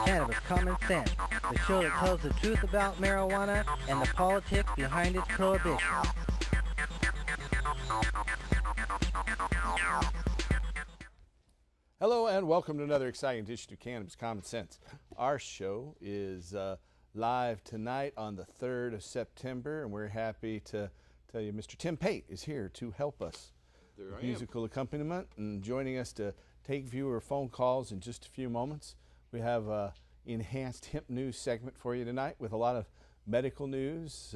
Cannabis Common Sense, the show that tells the truth about marijuana and the politics behind its prohibition. Hello and welcome to another exciting edition of Cannabis Common Sense. Our show is live tonight on the 3rd of September, and we're happy to tell you Mr. Tim Pate is here to help us with musical accompaniment, and joining us to take viewer phone calls in just a few moments. We have an enhanced hemp news segment for you tonight with a lot of medical news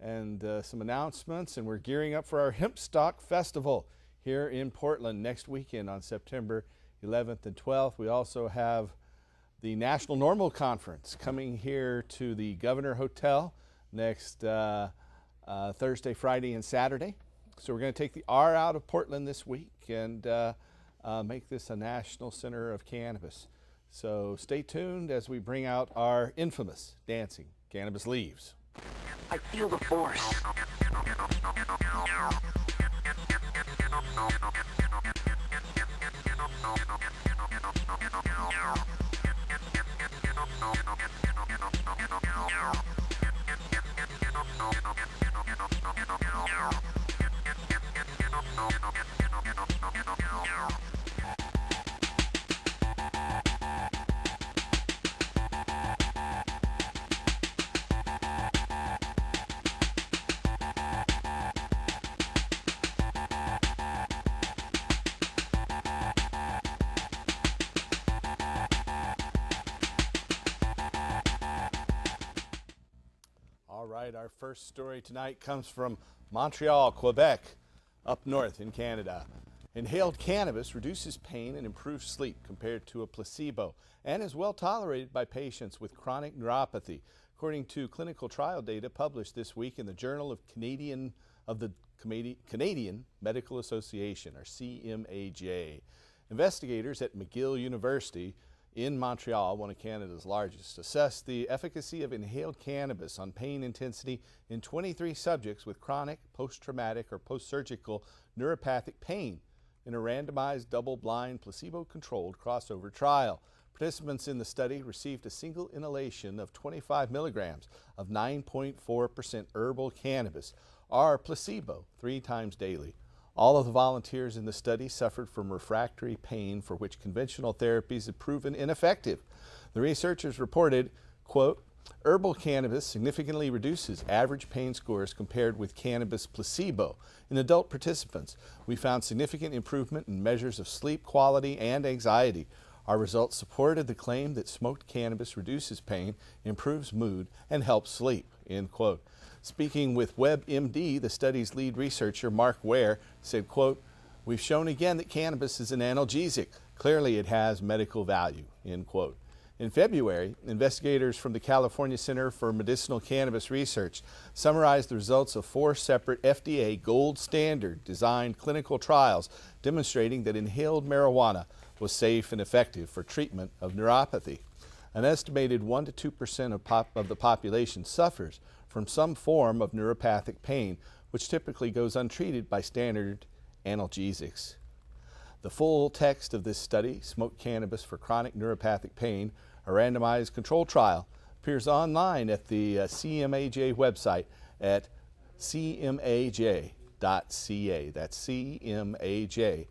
and some announcements, and we're gearing up for our Hemp Stock Festival here in Portland next weekend on September 11th and 12th. We also have the National Normal Conference coming here to the Governor Hotel next Thursday, Friday, and Saturday. So we're going to take the R out of Portland this week and make this a national center of cannabis. So stay tuned as we bring out our infamous dancing cannabis leaves. I feel the force. All right, our first story tonight comes from Montreal, Quebec, up north in Canada. Inhaled cannabis reduces pain and improves sleep compared to a placebo, and is well tolerated by patients with chronic neuropathy, according to clinical trial data published this week in the Journal of the Canadian Medical Association, or CMAJ. Investigators at McGill University in Montreal, one of Canada's largest, assessed the efficacy of inhaled cannabis on pain intensity in 23 subjects with chronic, post-traumatic, or post-surgical neuropathic pain in a randomized, double-blind, placebo-controlled crossover trial. Participants in the study received a single inhalation of 25 milligrams of 9.4% herbal cannabis, or placebo, 3 times daily. All of the volunteers in the study suffered from refractory pain for which conventional therapies have proven ineffective. The researchers reported, quote, herbal cannabis significantly reduces average pain scores compared with cannabis placebo. In adult participants, we found significant improvement in measures of sleep quality and anxiety. Our results supported the claim that smoked cannabis reduces pain, improves mood, and helps sleep, end quote. Speaking with WebMD, the study's lead researcher, Mark Ware, said, quote, we've shown again that cannabis is an analgesic. Clearly it has medical value, end quote. In February, investigators from the California Center for Medicinal Cannabis Research summarized the results of 4 separate FDA gold standard designed clinical trials demonstrating that inhaled marijuana was safe and effective for treatment of neuropathy. An estimated 1 to 2% of the population suffers from some form of neuropathic pain, which typically goes untreated by standard analgesics. The full text of this study, Smoke Cannabis for Chronic Neuropathic Pain, a randomized controlled trial, appears online at the CMAJ website at cmaj.ca. That's cmaj.ca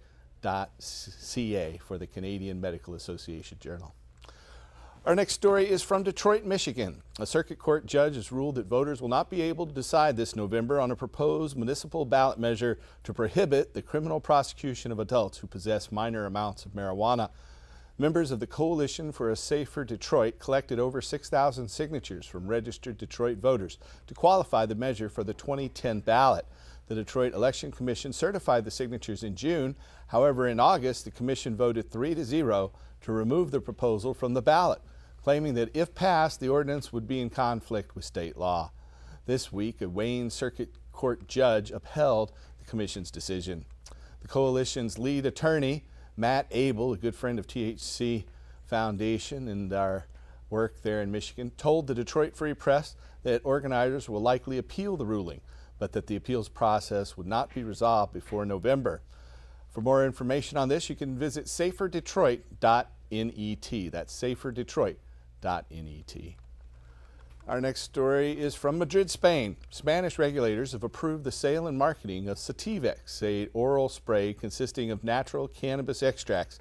for the Canadian Medical Association Journal. Our next story is from Detroit, Michigan. A circuit court judge has ruled that voters will not be able to decide this November on a proposed municipal ballot measure to prohibit the criminal prosecution of adults who possess minor amounts of marijuana. Members of the Coalition for a Safer Detroit collected over 6,000 signatures from registered Detroit voters to qualify the measure for the 2010 ballot. The Detroit Election Commission certified the signatures in June. However, in August, the commission voted 3-0 to remove the proposal from the ballot, claiming that if passed, the ordinance would be in conflict with state law. This week, a Wayne Circuit Court judge upheld the commission's decision. The coalition's lead attorney, Matt Abel, a good friend of THC Foundation and our work there in Michigan, told the Detroit Free Press that organizers will likely appeal the ruling, but that the appeals process would not be resolved before November. For more information on this, you can visit saferdetroit.org. That's saferdetroit.net. Our next story is from Madrid, Spain. Spanish regulators have approved the sale and marketing of Sativex, a oral spray consisting of natural cannabis extracts,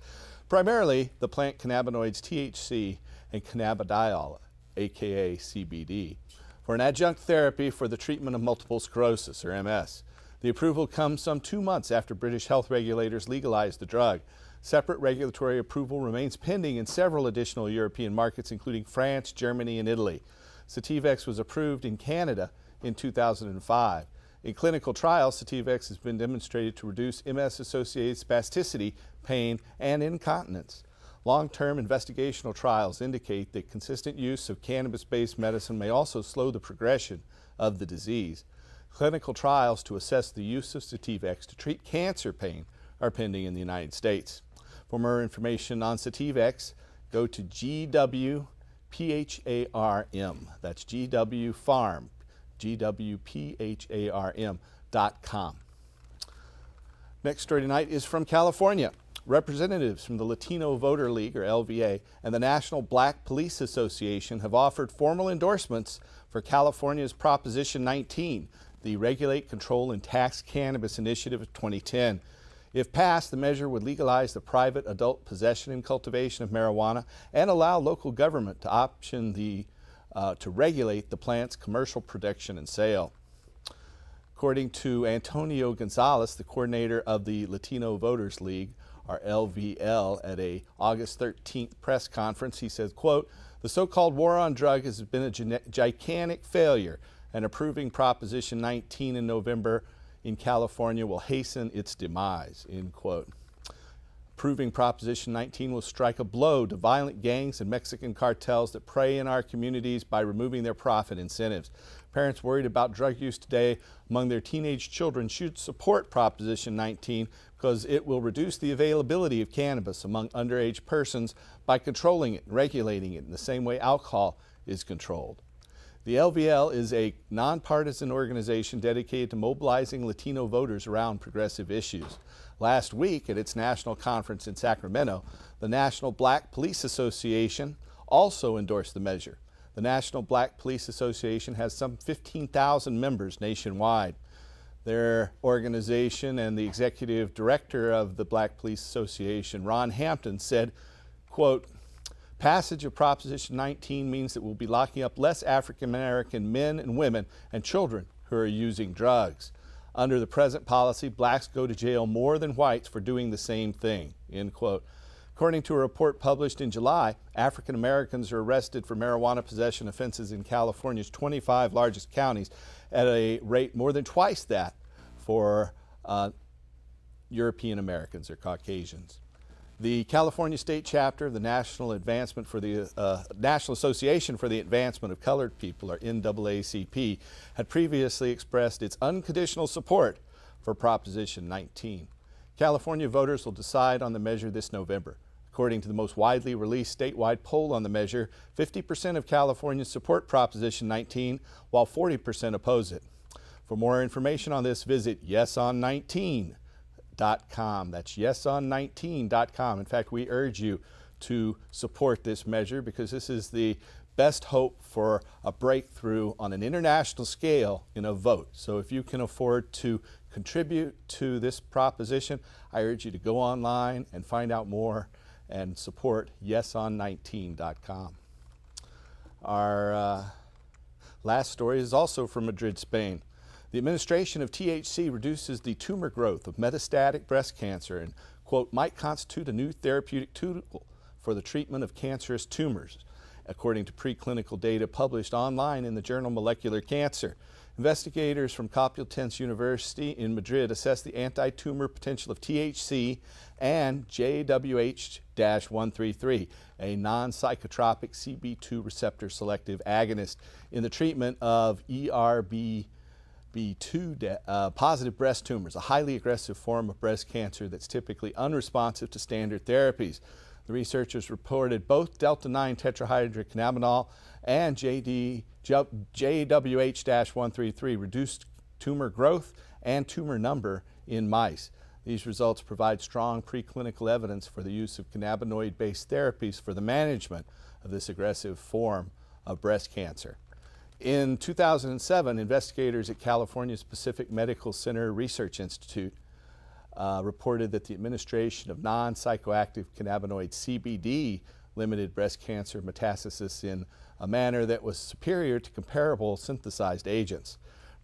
primarily the plant cannabinoids THC and cannabidiol, aka CBD, for an adjunct therapy for the treatment of multiple sclerosis, or MS. The approval comes some 2 months after British health regulators legalized the drug. Separate regulatory approval remains pending in several additional European markets, including France, Germany, and Italy. Sativex was approved in Canada in 2005. In clinical trials, Sativex has been demonstrated to reduce MS-associated spasticity, pain, and incontinence. Long-term investigational trials indicate that consistent use of cannabis-based medicine may also slow the progression of the disease. Clinical trials to assess the use of Sativex to treat cancer pain are pending in the United States. For more information on Sativex, go to GWPHARM. That's GWPHARM, GWPHARM.com. Next story tonight is from California. Representatives from the Latino Voter League, or LVA, and the National Black Police Association have offered formal endorsements for California's Proposition 19, the Regulate, Control, and Tax Cannabis Initiative of 2010. If passed, the measure would legalize the private adult possession and cultivation of marijuana and allow local government to to regulate the plant's commercial production and sale. According to Antonio Gonzalez, the coordinator of the Latino Voters League, or LVL, at a August 13th press conference, he says, quote, "The so-called war on drugs has been a gigantic failure, and approving Proposition 19 in November in California will hasten its demise," end quote. Approving Proposition 19 will strike a blow to violent gangs and Mexican cartels that prey in our communities by removing their profit incentives. Parents worried about drug use today among their teenage children should support Proposition 19 because it will reduce the availability of cannabis among underage persons by controlling it and regulating it in the same way alcohol is controlled. The LVL is a nonpartisan organization dedicated to mobilizing Latino voters around progressive issues. Last week at its national conference in Sacramento, the National Black Police Association also endorsed the measure. The National Black Police Association has some 15,000 members nationwide. Their organization and the executive director of the Black Police Association, Ron Hampton, said, quote, "Passage of Proposition 19 means that we'll be locking up less African American men and women and children who are using drugs. Under the present policy, blacks go to jail more than whites for doing the same thing," end quote. According to a report published in July, African Americans are arrested for marijuana possession offenses in California's 25 largest counties at a rate more than twice that for European Americans or Caucasians. The California State Chapter of the National Association for the Advancement of Colored People, or NAACP, had previously expressed its unconditional support for Proposition 19. California voters will decide on the measure this November. According to the most widely released statewide poll on the measure, 50% of Californians support Proposition 19, while 40% oppose it. For more information on this, visit yeson19.com. That's yeson19.com. In fact, we urge you to support this measure because this is the best hope for a breakthrough on an international scale in a vote. So if you can afford to contribute to this proposition, I urge you to go online and find out more and support yeson19.com. Our last story is also from Madrid, Spain. The administration of THC reduces the tumor growth of metastatic breast cancer and, quote, might constitute a new therapeutic tool for the treatment of cancerous tumors, according to preclinical data published online in the journal Molecular Cancer. Investigators from Complutense University in Madrid assessed the anti-tumor potential of THC and JWH-133, a non-psychotropic CB2 receptor selective agonist, in the treatment of ERB positive breast tumors, a highly aggressive form of breast cancer that's typically unresponsive to standard therapies. The researchers reported both delta-9 tetrahydrocannabinol and JWH-133 reduced tumor growth and tumor number in mice. These results provide strong preclinical evidence for the use of cannabinoid-based therapies for the management of this aggressive form of breast cancer. In 2007, investigators at California's Pacific Medical Center Research Institute reported that the administration of non-psychoactive cannabinoid CBD limited breast cancer metastasis in a manner that was superior to comparable synthesized agents.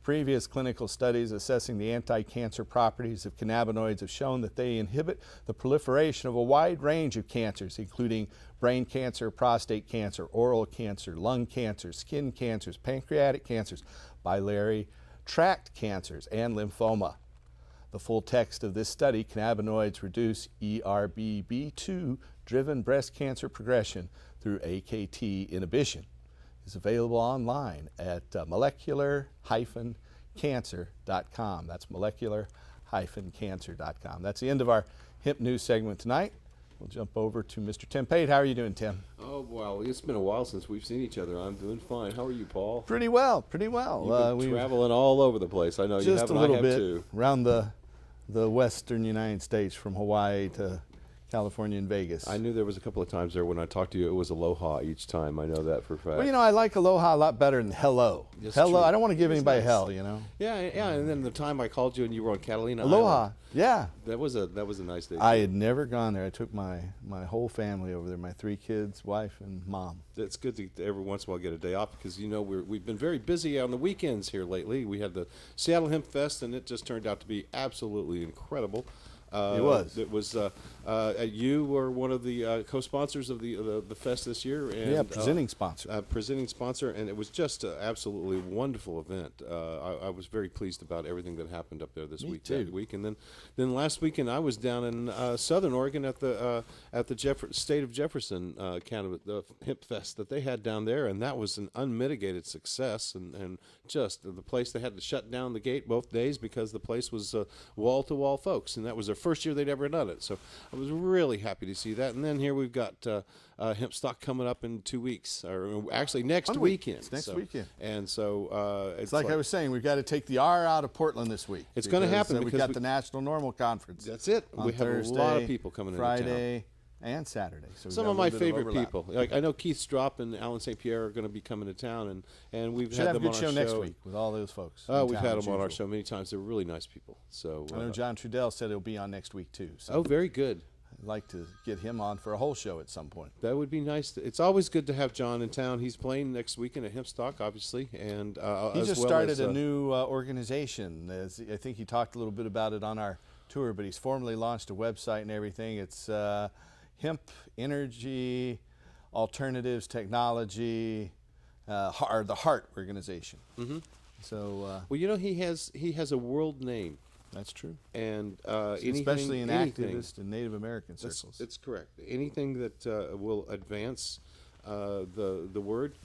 Previous clinical studies assessing the anti-cancer properties of cannabinoids have shown that they inhibit the proliferation of a wide range of cancers, including brain cancer, prostate cancer, oral cancer, lung cancer, skin cancers, pancreatic cancers, biliary tract cancers, and lymphoma. The full text of this study, Cannabinoids Reduce ERBB2-Driven Breast Cancer Progression Through AKT Inhibition, is available online at molecular-cancer.com. That's molecular-cancer.com. That's the end of our hemp news segment tonight. We'll jump over to Mr. Tim Pate. How are you doing, Tim? Oh, well, it's been a while since we've seen each other. I'm doing fine. How are you, Paul? Pretty well, pretty well. You've been traveling all over the place. I know you have, just a little bit too. Around the western United States, from Hawaii to California and Vegas. I knew there was a couple of times there when I talked to you, it was aloha each time. I know that for a fact. Well, you know, I like aloha a lot better than hello. That's hello, true. I don't want to give anybody nice. hell, you know. Yeah, and then the time I called you and you were on Catalina Aloha, Island, yeah. that was a nice day. I had never gone there. I took my whole family over there, my 3 kids, wife, and mom. It's good to every once in a while get a day off because, you know, we've been very busy on the weekends here lately. We had the Seattle Hemp Fest, and it just turned out to be absolutely incredible. It was. It was. You were one of the co-sponsors of the fest this year. And, yeah, presenting sponsor. Presenting sponsor, and it was just an absolutely wonderful event. I was very pleased about everything that happened up there this week. too. That week, and then last weekend I was down in Southern Oregon at the State of Jefferson Cannabis the Hemp Fest that they had down there, and that was an unmitigated success. And just the place, they had to shut down the gate both days because the place was wall to wall folks, and that was their first year they'd ever done it. So I was really happy to see that. And then here we've got hemp stock coming up in 2 weeks, or actually next weekend. It's next weekend. And so it's like I was saying, we've got to take the R out of Portland this week. It's going to happen we've because got the National Normal Conference. That's it. On We have Thursday, a lot of people coming Friday, into town. and Saturday. So Some of my favorite people. Like I know Keith Strop and Alan St. Pierre are going to be coming to town, and we've Should had have a them good on show our next show week with all those folks. Oh, in we've town had as them on our usual. show many times. They're really nice people. So I know John Trudell said he'll be on next week too. So oh, very good. I'd like to get him on for a whole show at some point. That would be nice. It's always good to have John in town. He's playing next weekend at Hempstock, obviously, and He as just well started as, a new organization. I think he talked a little bit about it on our tour, but he's formally launched a website and everything. It's Hemp Energy Alternatives Technology, or the Heart Organization. Mm-hmm. So well, you know, he has a world name. That's true. And especially in anything, activist and Native American circles. It's correct. Anything that will advance the word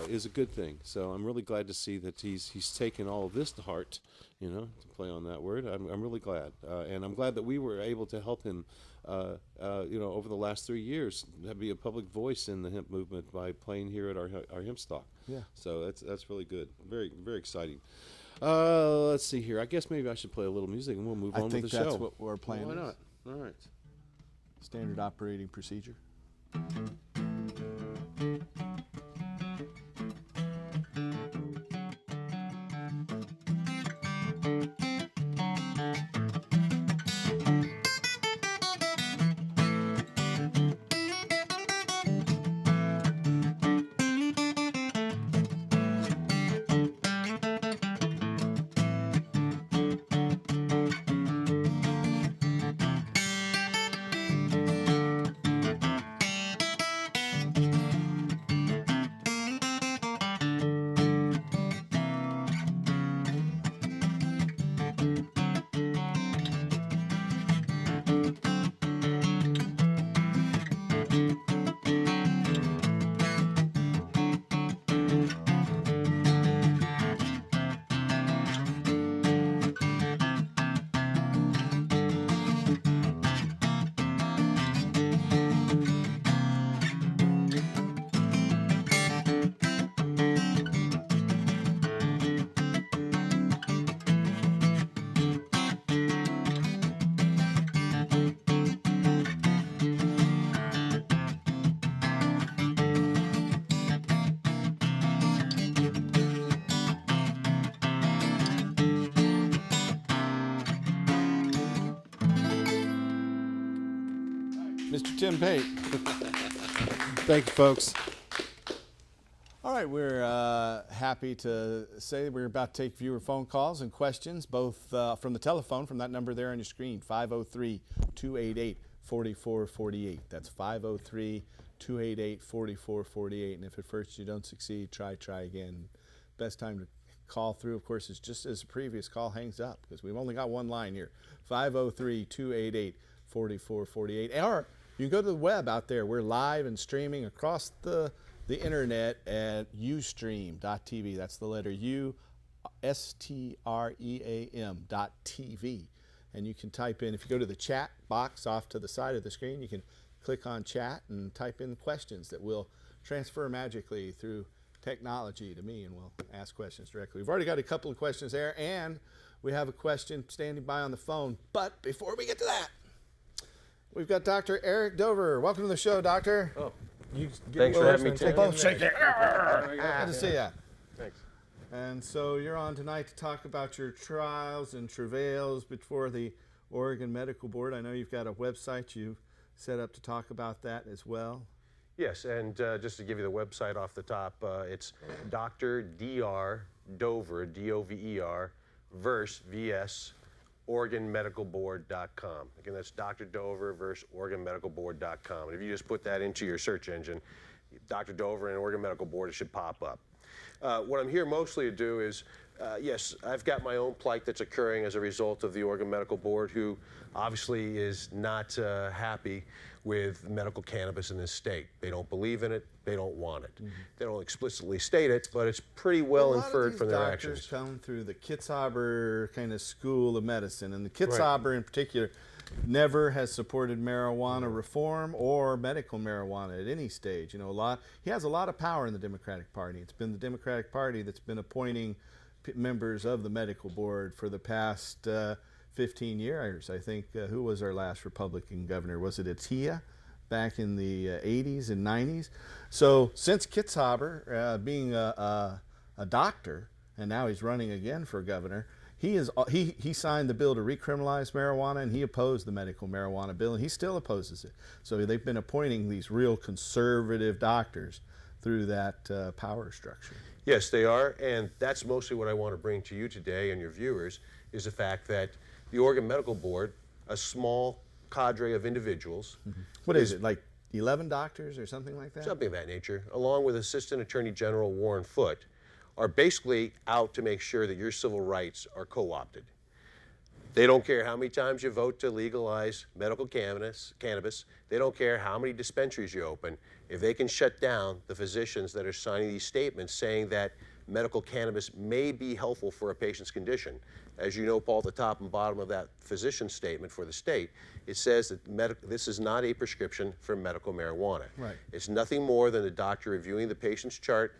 is a good thing. So I'm really glad to see that he's taken all of this to heart. You know, to play on that word. I'm really glad, and I'm glad that we were able to help him. You know, over the last 3 years, be a public voice in the hemp movement by playing here at our hemp stock. Yeah. So that's really good. Very very exciting. Let's see here. I guess maybe I should play a little music and we'll move on with the show. I think that's what we're playing. Why not? All right. Standard operating procedure. Mr. Tim Pate. Thank you, folks. All right, we're happy to say we're about to take viewer phone calls and questions, both from the telephone, from that number there on your screen, 503-288-4448. That's 503-288-4448. And if at first you don't succeed, try again. Best time to call through, of course, is just as the previous call hangs up, because we've only got one line here, 503-288-4448. Or you can go to the web out there. We're live and streaming across the internet at ustream.tv. That's the letter U, STREAM.tv. And you can type in, if you go to the chat box off to the side of the screen, you can click on chat and type in questions that will transfer magically through technology to me, and we'll ask questions directly. We've already got a couple of questions there, and we have a question standing by on the phone. But before we get to that, we've got Dr. Eric Dover. Welcome to the show, Doctor. Oh. Thanks for having me, Tim. Both shake it. Good to see you. Thanks. And so you're on tonight to talk about your trials and travails before the Oregon Medical Board. I know you've got a website you set up to talk about that as well. Yes, and just to give you the website off the top, it's Dr. Dr. Dover, D-O-V-E-R, verse, V-S, OregonMedicalBoard.com. Again, that's Dr. Dover versus OregonMedicalBoard.com. And if you just put that into your search engine, Dr. Dover and Oregon Medical Board, it should pop up. What I'm here mostly to do is, yes, I've got my own plight that's occurring as a result of the Oregon Medical Board, who obviously is not happy with medical cannabis in this state. They don't believe in it. They don't want it. They don't explicitly state it, but it's pretty well inferred from their actions. A lot of these doctors come through the Kitzhaber kind of school of medicine, and the Kitzhaber in particular never has supported marijuana reform or medical marijuana at any stage. You know, he has a lot of power in the Democratic Party. It's been the Democratic Party that's been appointing members of the medical board for the past 15 years. I think, who was our last Republican governor? Was it Atiyeh back in the 80s and 90s? So since Kitzhaber, being a doctor, and now he's running again for governor, he signed the bill to recriminalize marijuana, and he opposed the medical marijuana bill, and he still opposes it. So they've been appointing these real conservative doctors through that power structure. Yes, they are, and that's mostly what I want to bring to you today and your viewers, is the fact that the Oregon Medical Board, a small cadre of individuals. What is it, like 11 doctors or something like that? Something of that nature, along with Assistant Attorney General Warren Foote, are basically out to make sure that your civil rights are co-opted. They don't care how many times you vote to legalize medical cannabis. They don't care how many dispensaries you open. If they can shut down the physicians that are signing these statements saying that medical cannabis may be helpful for a patient's condition. As you know, Paul, at the top and bottom of that physician statement for the state, it says that this is not a prescription for medical marijuana. Right. It's nothing more than the doctor reviewing the patient's chart,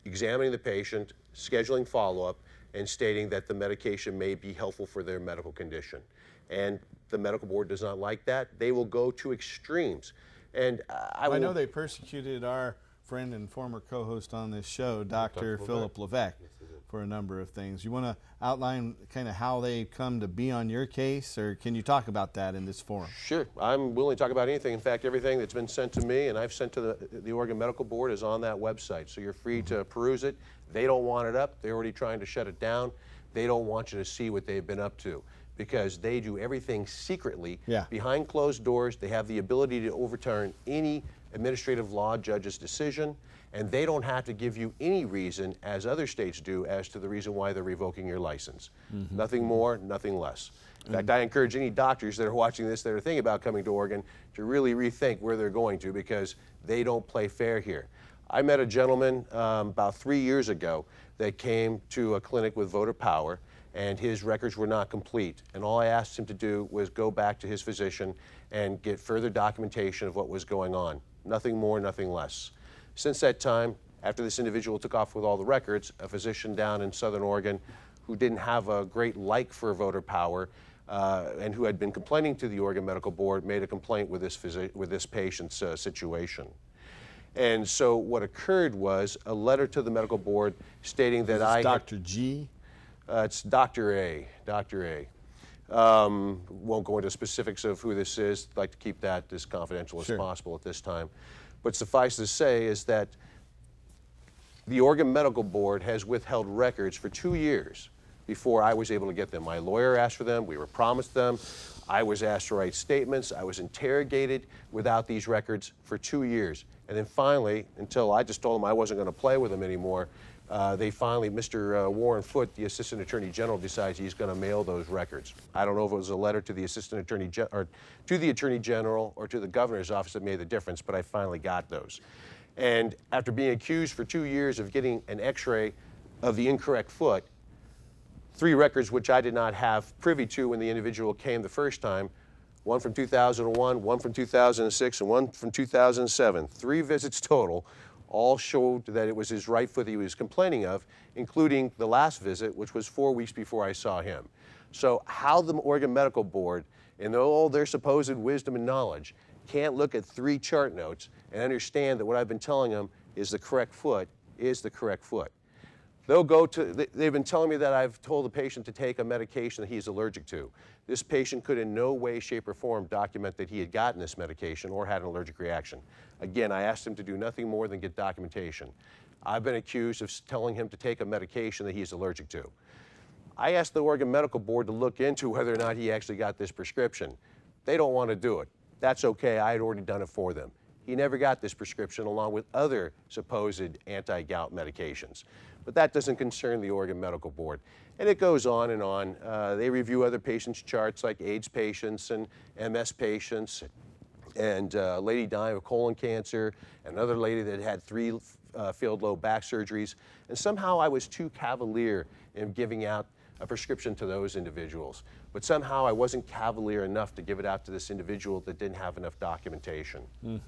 examining the patient, scheduling follow-up, and stating that the medication may be helpful for their medical condition. And the medical board does not like that. They will go to extremes. And I know they persecuted our friend and former co-host on this show, Dr. Philip Levesque, for a number of things. You want to outline kind of how they come to be on your case, or can you talk about that in this forum? Sure. I'm willing to talk about anything. In fact, everything that's been sent to me and I've sent to the Oregon Medical Board is on that website, so you're free to peruse it. They don't want it up. They're already trying to shut it down. They don't want you to see what they've been up to, because they do everything secretly, behind closed doors. They have the ability to overturn any administrative law judge's decision, and they don't have to give you any reason, as other states do, as to the reason why they're revoking your license. Nothing more, nothing less. In fact, I encourage any doctors that are watching this that are thinking about coming to Oregon to really rethink where they're going to, because they don't play fair here. I met a gentleman about 3 years ago that came to a clinic with voter power, and his records were not complete. And all I asked him to do was go back to his physician and get further documentation of what was going on. Nothing more, nothing less. Since that time, after this individual took off with all the records, a physician down in Southern Oregon who didn't have a great like for voter power and who had been complaining to the Oregon Medical Board made a complaint with this patient's situation. And so what occurred was a letter to the medical board stating that Dr. G? It's Dr. A. Dr. A. Won't go into specifics of who this is. I'd like to keep that as confidential as possible at this time. But suffice to say is that the Oregon Medical Board has withheld records for 2 years before I was able to get them. My lawyer asked for them, we were promised them, I was asked to write statements, I was interrogated without these records for 2 years. And then finally, until I just told them I wasn't going to play with them anymore, they finally, Mr. Warren Foote, the Assistant Attorney General, decides he's going to mail those records. I don't know if it was a letter to the Assistant Attorney or to the Attorney General or to the Governor's office that made the difference, but I finally got those. And after being accused for 2 years of getting an x-ray of the incorrect foot, 3 records which I did not have privy to when the individual came the first time, one from 2001, one from 2006, and one from 2007. 3 visits total, all showed that it was his right foot that he was complaining of, including the last visit, which was 4 weeks before I saw him. So how the Oregon Medical Board, in all their supposed wisdom and knowledge, can't look at 3 chart notes and understand that what I've been telling them is the correct foot is the correct foot. They'll go to, they've been telling me that I've told the patient to take a medication that he's allergic to. This patient could in no way, shape, or form document that he had gotten this medication or had an allergic reaction. Again, I asked him to do nothing more than get documentation. I've been accused of telling him to take a medication that he's allergic to. I asked the Oregon Medical Board to look into whether or not he actually got this prescription. They don't want to do it. That's okay, I had already done it for them. He never got this prescription along with other supposed anti-gout medications. But that doesn't concern the Oregon Medical Board. And it goes on and on. They review other patients' charts like AIDS patients and MS patients, and a lady dying of colon cancer, another lady that had 3 failed low back surgeries. And somehow I was too cavalier in giving out a prescription to those individuals. But somehow I wasn't cavalier enough to give it out to this individual that didn't have enough documentation. It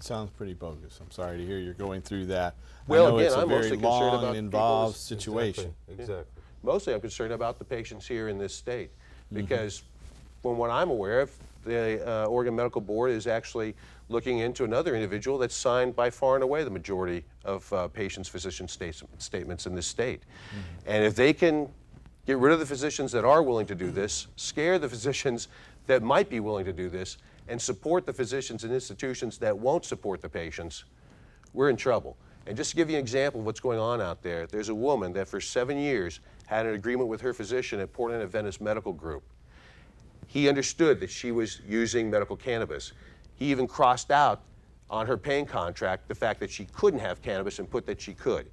sounds pretty bogus. I'm sorry to hear you're going through that. Well, I know again, it's a I'm very mostly concerned long about and involved people's- situation. Exactly. Mostly I'm concerned about the patients here in this state because from what I'm aware of, the Oregon Medical Board is actually looking into another individual that's signed by far and away the majority of patients' physician statements in this state. And if they can get rid of the physicians that are willing to do this, scare the physicians that might be willing to do this, and support the physicians and institutions that won't support the patients, we're in trouble. And just to give you an example of what's going on out there, there's a woman that for 7 years had an agreement with her physician at Portland Adventist Medical Group. He understood that she was using medical cannabis. He even crossed out on her pain contract the fact that she couldn't have cannabis and put that she could.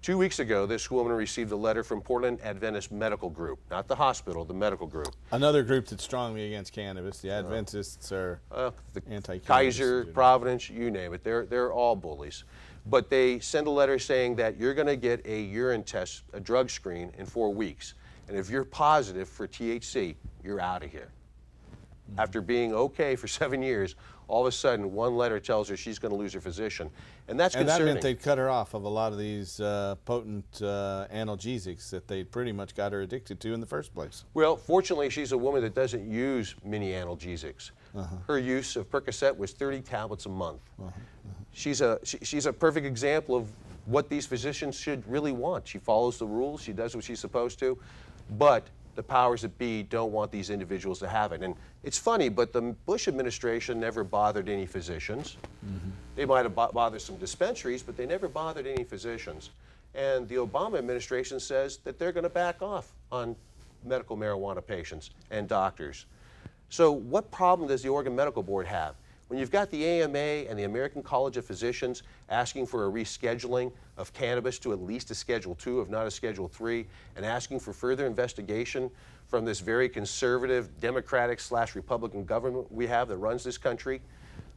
2 weeks ago, this woman received a letter from Portland Adventist Medical Group, not the hospital, the medical group. Another group that's strongly against cannabis. The Adventists are The anti-cannabis. Kaiser, Providence, you name it, they're all bullies. But they send a letter saying that you're going to get a urine test, a drug screen in 4 weeks. And if you're positive for THC, you're out of here. After being okay for 7 years, all of a sudden one letter tells her she's going to lose her physician. And that's And concerning. that meant they'd cut her off of a lot of these potent analgesics that they pretty much got her addicted to in the first place. Well, fortunately, she's a woman that doesn't use many analgesics. Her use of Percocet was 30 tablets a month. She's a perfect example of what these physicians should really want. She follows the rules, she does what she's supposed to, but the powers that be don't want these individuals to have it. And it's funny, but the Bush administration never bothered any physicians. They might have bothered some dispensaries, but they never bothered any physicians. And the Obama administration says that they're going to back off on medical marijuana patients and doctors. So what problem does the Oregon Medical Board have? When you've got the AMA and the American College of Physicians asking for a rescheduling of cannabis to at least a Schedule II, if not a Schedule III, and asking for further investigation from this very conservative Democratic/Republican government we have that runs this country,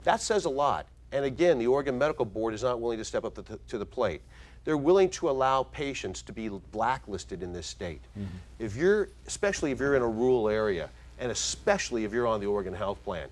that says a lot. And again, the Oregon Medical Board is not willing to step up to the plate. They're willing to allow patients to be blacklisted in this state. If you're, especially if you're in a rural area, and especially if you're on the Oregon Health Plan,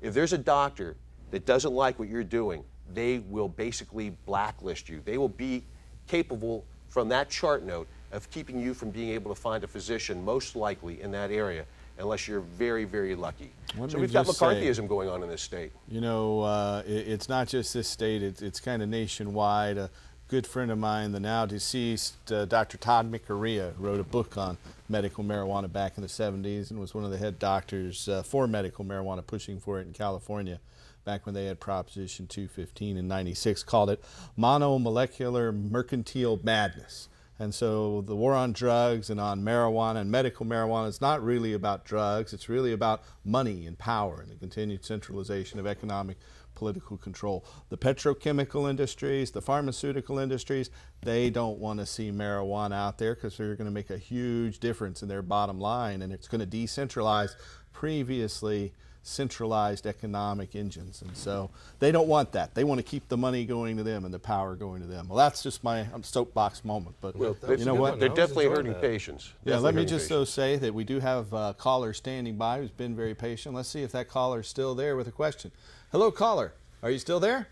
if there's a doctor that doesn't like what you're doing, they will basically blacklist you. They will be capable, from that chart note, of keeping you from being able to find a physician, most likely in that area, unless you're very, very lucky. So we've got McCarthyism going on in this state. You know, it's not just this state, it's kind of nationwide. good friend of mine, the now deceased Dr. Todd McArea, wrote a book on medical marijuana back in the 70s and was one of the head doctors for medical marijuana, pushing for it in California back when they had Proposition 215 in 96, called it monomolecular mercantile madness. And so the war on drugs and on marijuana and medical marijuana is not really about drugs. It's really about money and power and the continued centralization of economic, political control. The petrochemical industries, the pharmaceutical industries, they don't want to see marijuana out there because they're going to make a huge difference in their bottom line, and it's going to decentralize previously centralized economic engines. And so they don't want that. They want to keep the money going to them and the power going to them. Well, that's just my soapbox moment. But you know what? They're definitely hurting patients. Yeah, let me just say that we do have a caller standing by who's been very patient. Let's see if that caller is still there with a question. Hello, caller. Are you still there?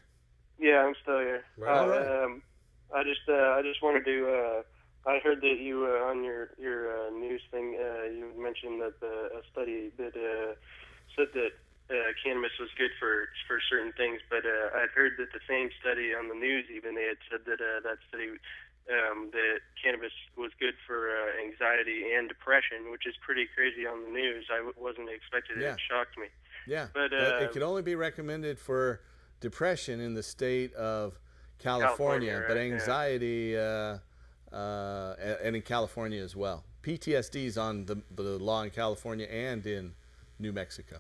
Yeah, I'm still here. All right. I just wanted to. I heard that you on your news thing you mentioned that a study that said that cannabis was good for certain things, but I'd heard that the same study on the news, even they had said that that study that cannabis was good for anxiety and depression, which is pretty crazy on the news. I wasn't expecting it. It shocked me. Yeah, but it can only be recommended for depression in the state of California, right, but anxiety and in California as well. PTSD is on the law in California and in New Mexico.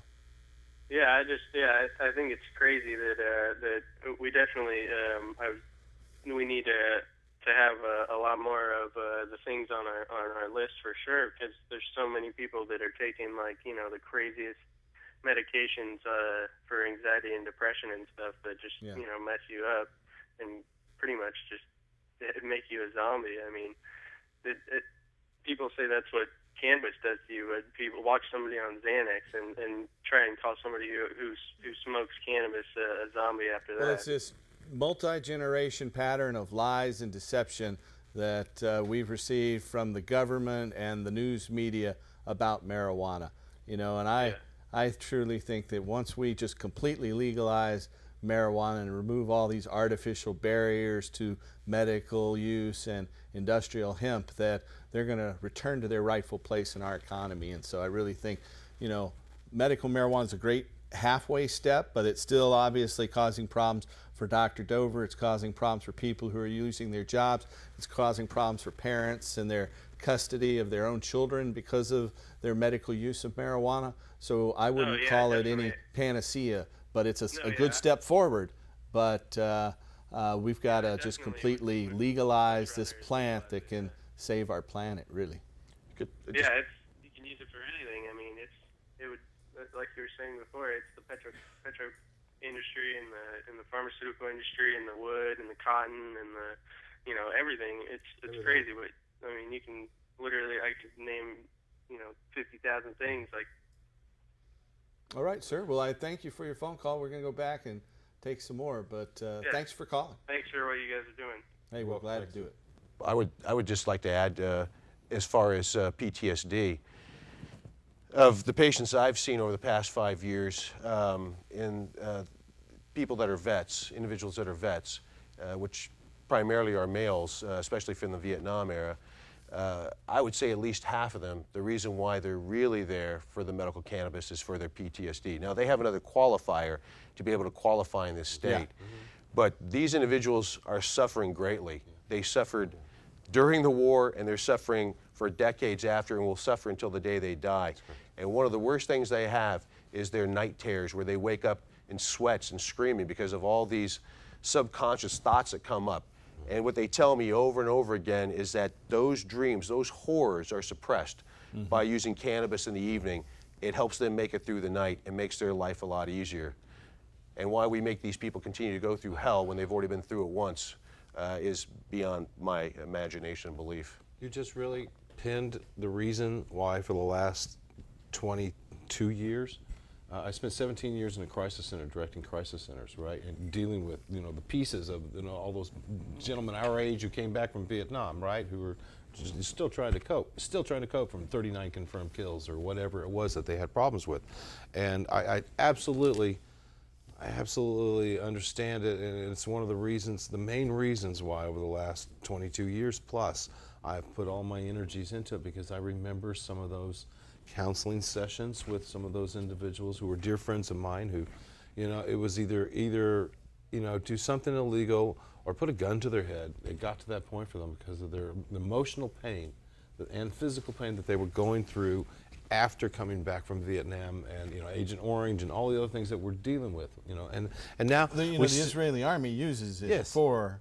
Yeah, I think it's crazy that that we definitely we need to have a lot more of the things on our list for sure, because there's so many people that are taking, like, you know, the craziest medications for anxiety and depression and stuff that just you know, mess you up and pretty much just make you a zombie. I mean, people say that's what cannabis does to you. People watch somebody on Xanax and try and call somebody who smokes cannabis a zombie after that. Well, it's this multi-generation pattern of lies and deception that we've received from the government and the news media about marijuana. You know, and I truly think that once we just completely legalize marijuana and remove all these artificial barriers to medical use and industrial hemp, that they're going to return to their rightful place in our economy. And so I really think, you know, medical marijuana is a great halfway step, but it's still obviously causing problems for Dr. Dover. It's causing problems for people who are using their jobs. It's causing problems for parents and their custody of their own children because of their medical use of marijuana. So I wouldn't call it any panacea, but it's a good step forward. But we've got to just completely legalize this plant that can save our planet, really. You can use it for anything. I mean, it would, like you were saying before, it's the petro industry and the pharmaceutical industry and the wood and the cotton and the, you know, everything. It's crazy, but I mean, you can literally, I could name, you know, 50,000 things. Like. All right, sir. Well, I thank you for your phone call. We're going to go back and take some more, but thanks for calling. Thanks for what you guys are doing. Hey, we're glad to do it. I would just like to add, as far as PTSD, of the patients I've seen over the past 5 years, in people that are vets, individuals that are vets, which primarily are males, especially from the Vietnam era, I would say at least half of them, the reason why they're really there for the medical cannabis is for their PTSD. Now, they have another qualifier to be able to qualify in this state, but these individuals are suffering greatly. They suffered during the war, and they're suffering for decades after, and will suffer until the day they die. And one of the worst things they have is their night terrors, where they wake up in sweats and screaming because of all these subconscious thoughts that come up. And what they tell me over and over again is that those dreams, those horrors are suppressed by using cannabis in the evening. It helps them make it through the night and makes their life a lot easier. And why we make these people continue to go through hell when they've already been through it once is beyond my imagination and belief. You just really pinned the reason why for the last 22 years. I spent 17 years in a crisis center, directing crisis centers, right, and dealing with, you know, the pieces of, you know, all those gentlemen our age who came back from Vietnam, right, who were just still trying to cope from 39 confirmed kills or whatever it was that they had problems with. And I absolutely I absolutely understand it, and it's one of the reasons, the main reasons why over the last 22 years plus, I've put all my energies into it, because I remember some of those counseling sessions with some of those individuals who were dear friends of mine who, it was either do something illegal or put a gun to their head. It got to that point for them because of their emotional pain and physical pain that they were going through after coming back from Vietnam, and Agent Orange and all the other things that we're dealing with, and now the Israeli army uses it for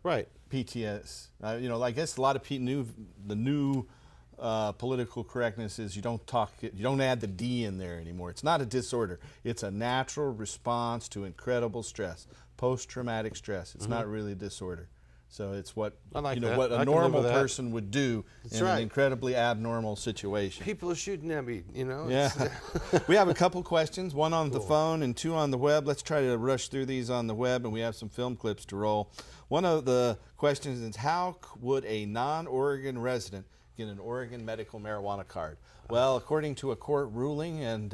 PTS. I guess a lot of the new political correctness is you don't add the D in there anymore. It's not a disorder. It's a natural response to incredible stress, post-traumatic stress. It's not really a disorder. So it's what what a normal person would do in an incredibly abnormal situation. People are shooting at me, Yeah. We have a couple questions, one on the phone and two on the web. Let's try to rush through these on the web, and we have some film clips to roll. One of the questions is, how would a non-Oregon resident get an Oregon medical marijuana card? Well, according to a court ruling and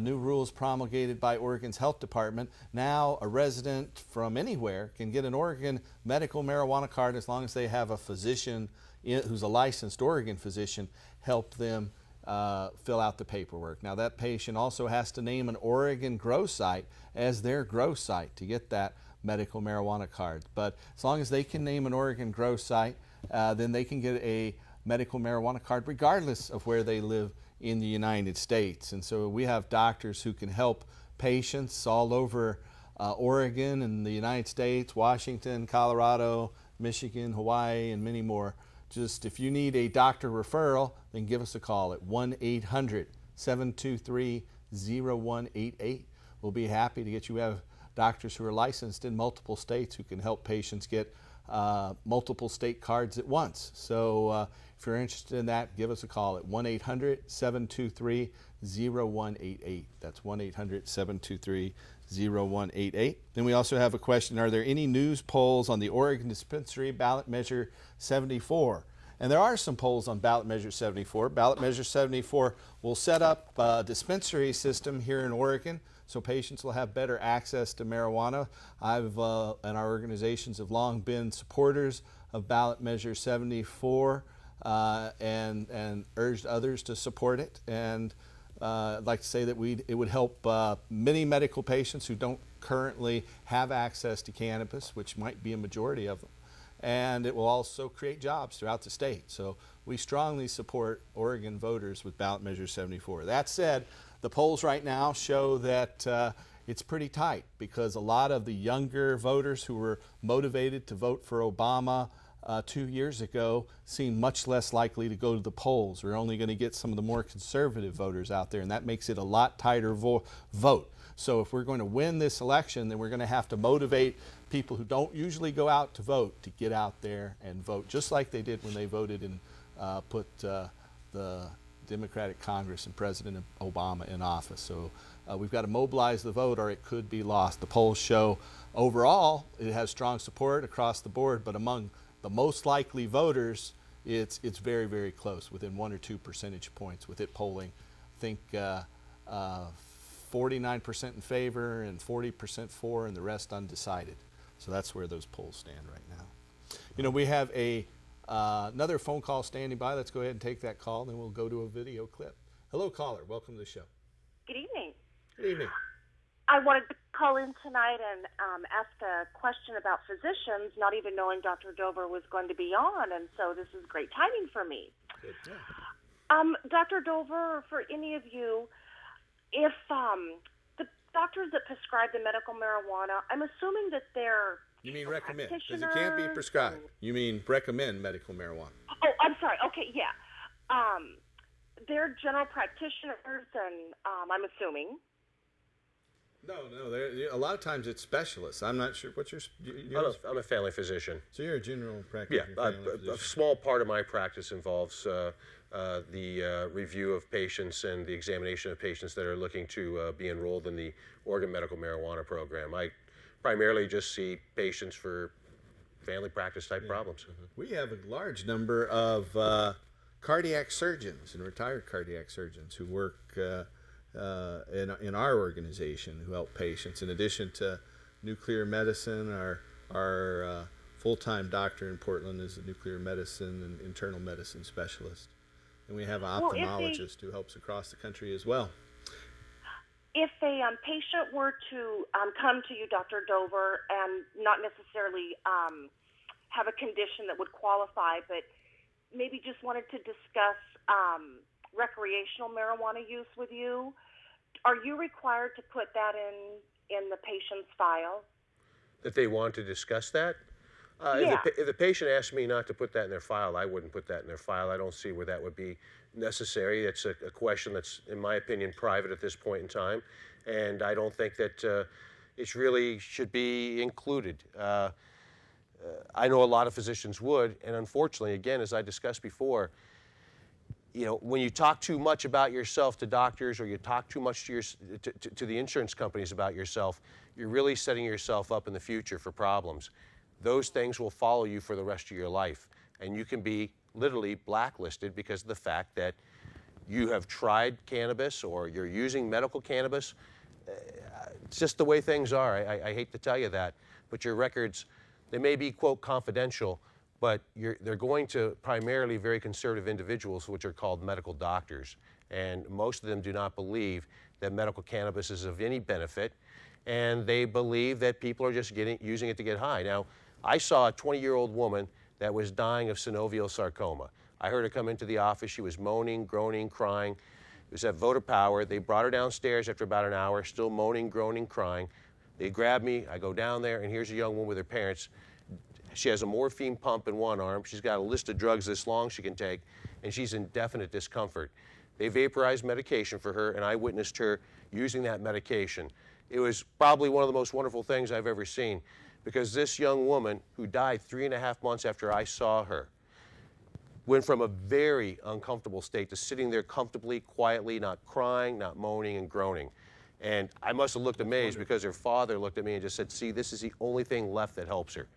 new rules promulgated by Oregon's health department, now a resident from anywhere can get an Oregon medical marijuana card as long as they have a physician who's a licensed Oregon physician help them fill out the paperwork. Now, that patient also has to name an Oregon grow site as their grow site to get that medical marijuana card. But as long as they can name an Oregon grow site, then they can get a medical marijuana card regardless of where they live in the United States. And so we have doctors who can help patients all over Oregon and the United States, Washington, Colorado, Michigan, Hawaii, and many more. Just if you need a doctor referral, then give us a call at 1-800-723-0188. We'll be happy to get you. We have doctors who are licensed in multiple states who can help patients get multiple state cards at once. So if you're interested in that, give us a call at 1-800-723-0188. That's 1-800-723-0188. Then we also have a question, are there any news polls on the Oregon dispensary ballot measure 74? And there are some polls on ballot measure 74. Ballot measure 74 will set up a dispensary system here in Oregon so patients will have better access to marijuana. And our organizations have long been supporters of ballot measure 74 and urged others to support it. And I'd like to say that it would help many medical patients who don't currently have access to cannabis, which might be a majority of them. And it will also create jobs throughout the state. So we strongly support Oregon voters with ballot measure 74. That said, the polls right now show that it's pretty tight because a lot of the younger voters who were motivated to vote for Obama 2 years ago seem much less likely to go to the polls. We're only going to get some of the more conservative voters out there, and that makes it a lot tighter vote. So if we're going to win this election, then we're going to have to motivate people who don't usually go out to vote to get out there and vote, just like they did when they voted and put the Democratic Congress and President Obama in office. So we've got to mobilize the vote or it could be lost. The polls show overall it has strong support across the board, but among the most likely voters, it's very, very close, within 1 or 2 percentage points with it polling. I think 49% in favor and 40% for and the rest undecided. So that's where those polls stand right now. We have another phone call standing by. Let's go ahead and take that call, then we'll go to a video clip. Hello, caller. Welcome to the show. Good evening. Good evening. I wanted to call in tonight and ask a question about physicians, not even knowing Dr. Dover was going to be on, and so this is great timing for me. Good. Yeah. Dr. Dover, or for any of you, if the doctors that prescribe the medical marijuana, I'm assuming that they're You mean recommend, because it can't be prescribed. You mean recommend medical marijuana. Oh, I'm sorry. Okay, yeah. They're general practitioners, and I'm assuming. No. A lot of times it's specialists. I'm not sure. What's your? I'm a family physician. So you're a general practitioner. Yeah, a small part of my practice involves the review of patients and the examination of patients that are looking to be enrolled in the Oregon Medical Marijuana Program. I primarily just see patients for family practice type problems. We have a large number of cardiac surgeons and retired cardiac surgeons who work in our organization who help patients. In addition to nuclear medicine, our full-time doctor in Portland is a nuclear medicine and internal medicine specialist. And we have an ophthalmologist who helps across the country as well. If a patient were to come to you, Dr. Dover, and not necessarily have a condition that would qualify, but maybe just wanted to discuss recreational marijuana use with you, are you required to put that in the patient's file? That they want to discuss that? Yeah. If the patient asked me not to put that in their file, I wouldn't put that in their file. I don't see where that would be necessary. It's a question that's, in my opinion, private at this point in time, and I don't think that it really should be included. I know a lot of physicians would, and unfortunately, again, as I discussed before, you know, when you talk too much about yourself to doctors, or you talk too much to the insurance companies about yourself, you're really setting yourself up in the future for problems. Those things will follow you for the rest of your life, and you can be literally blacklisted because of the fact that you have tried cannabis or you're using medical cannabis. It's just the way things are. I hate to tell you that, but your records, they may be, quote, confidential, but they're going to primarily very conservative individuals, which are called medical doctors. And most of them do not believe that medical cannabis is of any benefit, and they believe that people are just using it to get high. Now, I saw a 20-year-old woman that was dying of synovial sarcoma. I heard her come into the office. She was moaning, groaning, crying. It was at Voter Power. They brought her downstairs after about an hour, still moaning, groaning, crying. They grabbed me. I go down there, and here's a young woman with her parents. She has a morphine pump in one arm. She's got a list of drugs this long she can take, and she's in definite discomfort. They vaporized medication for her, and I witnessed her using that medication. It was probably one of the most wonderful things I've ever seen, because this young woman, who died 3.5 months after I saw her, went from a very uncomfortable state to sitting there comfortably, quietly, not crying, not moaning and groaning. And I must have looked amazed, because her father looked at me and just said, see, this is the only thing left that helps her.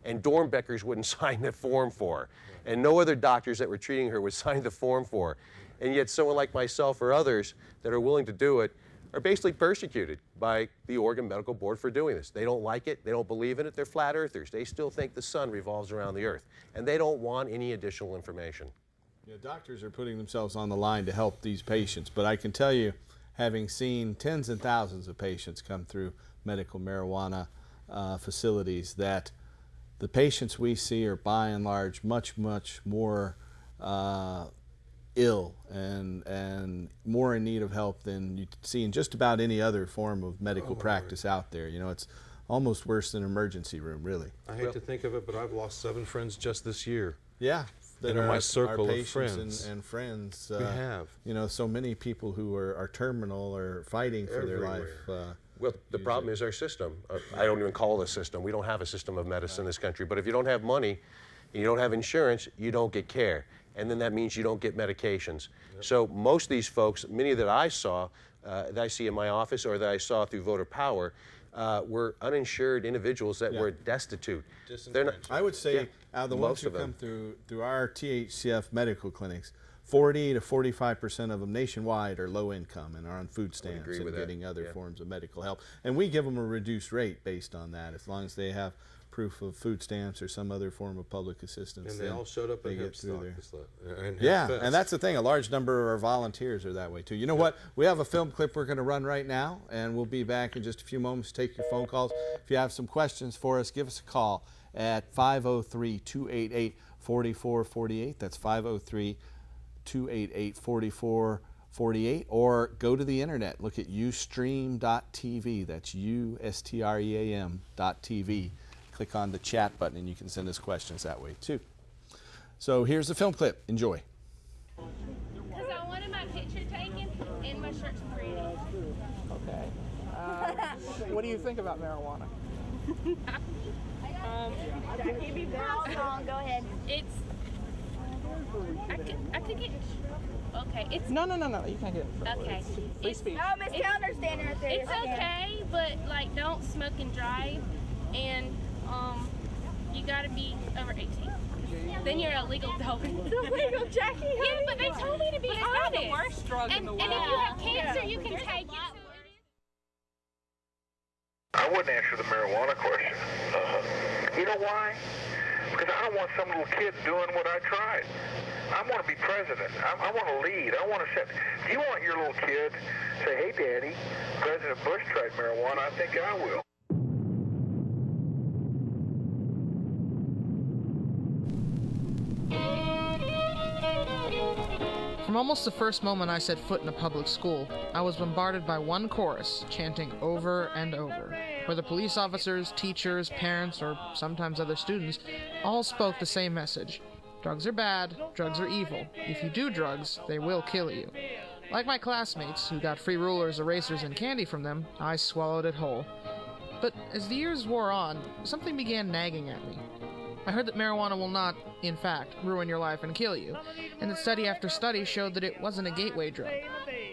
And Dornbeckers wouldn't sign that form for her. And no other doctors that were treating her would sign the form for her. And yet someone like myself or others that are willing to do it are basically persecuted by the Oregon Medical Board for doing this. They don't like it. They don't believe in it. They're flat earthers. They still think the sun revolves around the earth. And they don't want any additional information. Yeah, doctors are putting themselves on the line to help these patients. But I can tell you, having seen tens and thousands of patients come through medical marijuana facilities, that the patients we see are by and large much, much more ill and more in need of help than you see in just about any other form of medical practice out there. You know, it's almost worse than an emergency room, really. I hate to think of it, but I've lost 7 friends just this year. Yeah. That in are my circle our of friends. and friends. We have. You know, so many people who are terminal or fighting for their life. Well, the problem is our system. I don't even call it a system. We don't have a system of medicine in this country. But if you don't have money and you don't have insurance, you don't get care. And then that means you don't get medications. Yep. So most of these folks, many that I saw, that I see in my office or that I saw through Voter Power, were uninsured individuals that were destitute. They're not, I would say out of the ones who come through our THCF medical clinics, 40 to 45% of them nationwide are low income and are on food stamps and getting other forms of medical help. And we give them a reduced rate based on that, as long as they have proof of food stamps or some other form of public assistance. And they all showed up in get through there. Yeah, and that's the thing. A large number of our volunteers are that way too. You know what? We have a film clip we're going to run right now, and we'll be back in just a few moments to take your phone calls. If you have some questions for us, give us a call at 503-288-4448. That's 503-288-4448, or go to the internet. Look at ustream.tv. That's USTREAM.tv. Click on the chat button and you can send us questions that way too. So here's the film clip. Enjoy. Because I wanted my picture taken and my shirt's pretty. Okay. What do you think about marijuana? Give me that song. Go ahead. It's. I could get. Okay. It's. No. You can't get it. Okay. Free speech. Oh, Miss Kellner's standing right there. It's okay, but like, don't smoke and drive, and you got to be over 18. Then you're a legal dope. Illegal Jackie? Yeah, but they told me to be honest. It's the worst drug in the world. And if you have cancer, you can take it. I wouldn't answer the marijuana question. You know why? Because I don't want some little kid doing what I tried. I want to be president. I want to lead. I want to set. Do you want your little kid to say, hey, Daddy, President Bush tried marijuana. I think I will. From almost the first moment I set foot in a public school, I was bombarded by one chorus, chanting over and over, where the police officers, teachers, parents, or sometimes other students all spoke the same message. Drugs are bad, drugs are evil. If you do drugs, they will kill you. Like my classmates, who got free rulers, erasers, and candy from them, I swallowed it whole. But as the years wore on, something began nagging at me. I heard that marijuana will not, in fact, ruin your life and kill you, and that study after study showed that it wasn't a gateway drug,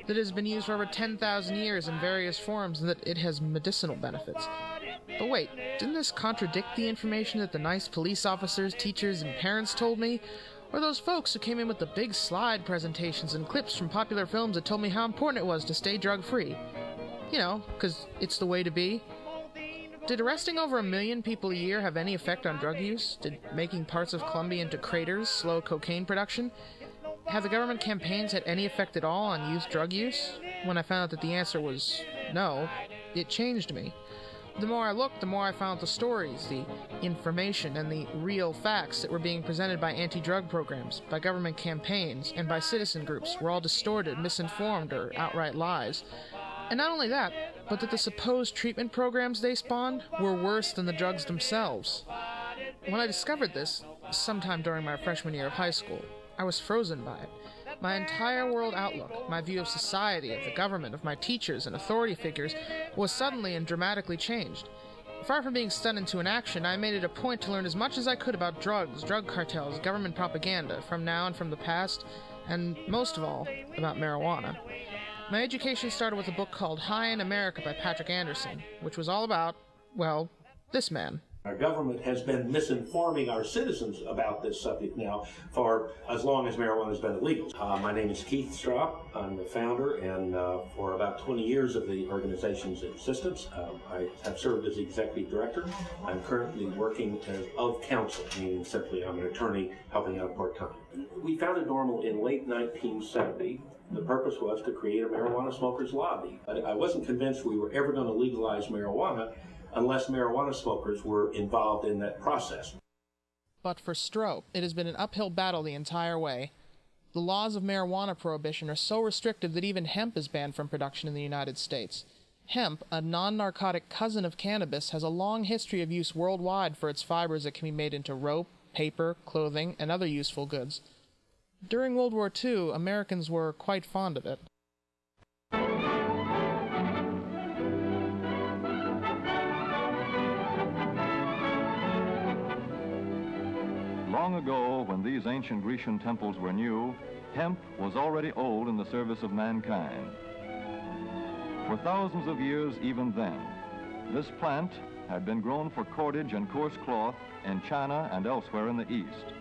that it has been used for over 10,000 years in various forms, and that it has medicinal benefits. But wait, didn't this contradict the information that the nice police officers, teachers, and parents told me? Or those folks who came in with the big slide presentations and clips from popular films that told me how important it was to stay drug-free? You know, 'cause it's the way to be. Did arresting over 1 million people a year have any effect on drug use? Did making parts of Colombia into craters slow cocaine production? Have the government campaigns had any effect at all on youth drug use? When I found out that the answer was no, it changed me. The more I looked, the more I found the stories, the information, and the real facts that were being presented by anti-drug programs, by government campaigns, and by citizen groups were all distorted, misinformed, or outright lies. And not only that, but that the supposed treatment programs they spawned were worse than the drugs themselves. When I discovered this, sometime during my freshman year of high school, I was frozen by it. My entire world outlook, my view of society, of the government, of my teachers and authority figures, was suddenly and dramatically changed. Far from being stunned into inaction, I made it a point to learn as much as I could about drugs, drug cartels, government propaganda, from now and from the past, and most of all, about marijuana. My education started with a book called High in America by Patrick Anderson, which was all about, well, this man. Our government has been misinforming our citizens about this subject now for as long as marijuana has been illegal. My name is Keith Straub. I'm the founder and for about 20 years of the organization's existence. I have served as the executive director. I'm currently working as of counsel, meaning simply I'm an attorney helping out part-time. We founded NORML in late 1970. The purpose was to create a marijuana smokers lobby. I wasn't convinced we were ever going to legalize marijuana unless marijuana smokers were involved in that process. But for Stroop, it has been an uphill battle the entire way. The laws of marijuana prohibition are so restrictive that even hemp is banned from production in the United States. Hemp, a non-narcotic cousin of cannabis, has a long history of use worldwide for its fibers that can be made into rope, paper, clothing, and other useful goods. During World War II, Americans were quite fond of it. Long ago, when these ancient Grecian temples were new, hemp was already old in the service of mankind. For thousands of years even then, this plant had been grown for cordage and coarse cloth in China and elsewhere in the East.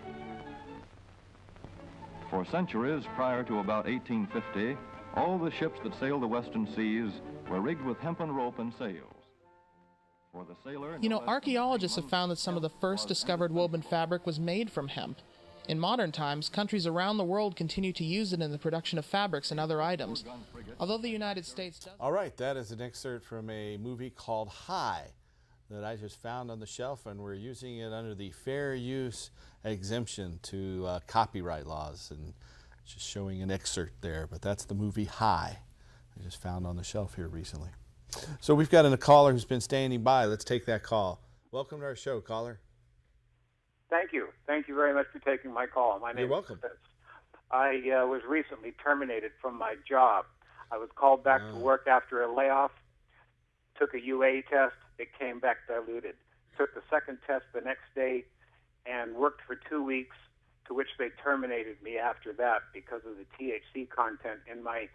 For centuries prior to about 1850, all the ships that sailed the western seas were rigged with hempen rope and sails. For the sailor, you know, archaeologists have found that some of the first discovered woven fabric was made from hemp. In modern times, countries around the world continue to use it in the production of fabrics and other items. Although the United States does... All right, that is an excerpt from a movie called High that I just found on the shelf, and we're using it under the fair use exemption to copyright laws, and just showing an excerpt there. But that's the movie High I just found on the shelf here recently. So we've got a caller who's been standing by. Let's take that call. Welcome to our show, caller. Thank you. Thank you very much for taking my call. My name You're welcome. is I was recently terminated from my job. I was called back to work after a layoff, took a UA test. It came back diluted. Took the second test the next day and worked for 2 weeks, to which they terminated me after that because of the THC content in my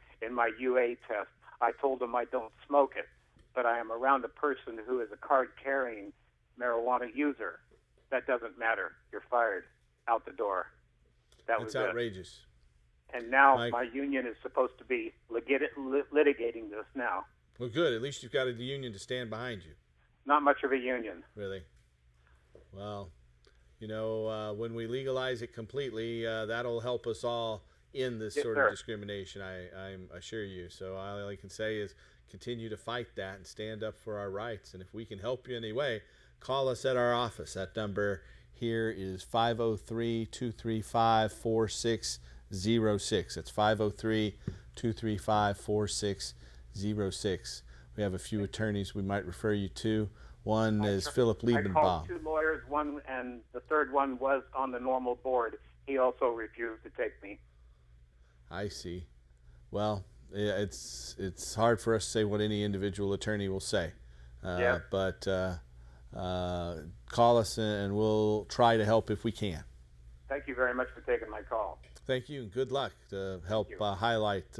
UA test. I told them I don't smoke it, but I am around a person who is a card-carrying marijuana user. that doesn't matter. You're fired, out the door. That was It's outrageous. And now Mike. my union is supposed to be litigating this now. Well, good. At least you've got a union to stand behind you. Not much of a union. Really? Well, you know, when we legalize it completely, that'll help us all in this Yes, sort sir. of discrimination, I assure you. So all I can say is continue to fight that and stand up for our rights. And if we can help you in any way, call us at our office. That number here is 503-235-4606. That's 503-235-4606. We have a few attorneys we might refer you to. One is Philip I called Liebenbaum. 2 lawyers, one, and the third one was on the normal board. He also refused to take me. I see. Well, it's hard for us to say what any individual attorney will say. But call us and we'll try to help if we can. Thank you very much for taking my call. Thank you, and good luck to help highlight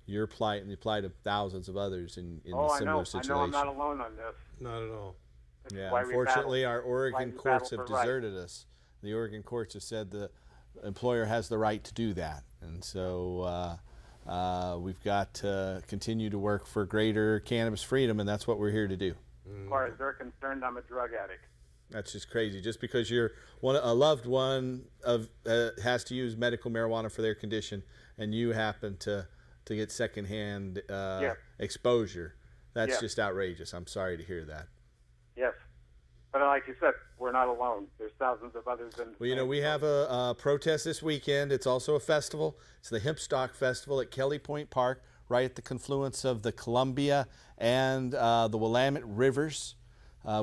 your plight and the plight of thousands of others in a similar situation. I know I'm not alone on this. Not at all. Yeah, why we unfortunately, battle. our Oregon Why we courts battle have for rights. deserted us. The Oregon courts have said the employer has the right to do that, and so we've got to continue to work for greater cannabis freedom, and that's what we're here to do. As far as they're concerned, I'm a drug addict. That's just crazy. Just because you're a loved one of has to use medical marijuana for their condition, and you happen to get secondhand exposure, that's just outrageous. I'm sorry to hear that. Yes. But like you said, we're not alone. There's thousands of others. Well, you know, we have a protest this weekend. It's also a festival. It's the Hemp Stock Festival at Kelly Point Park, right at the confluence of the Columbia and the Willamette Rivers.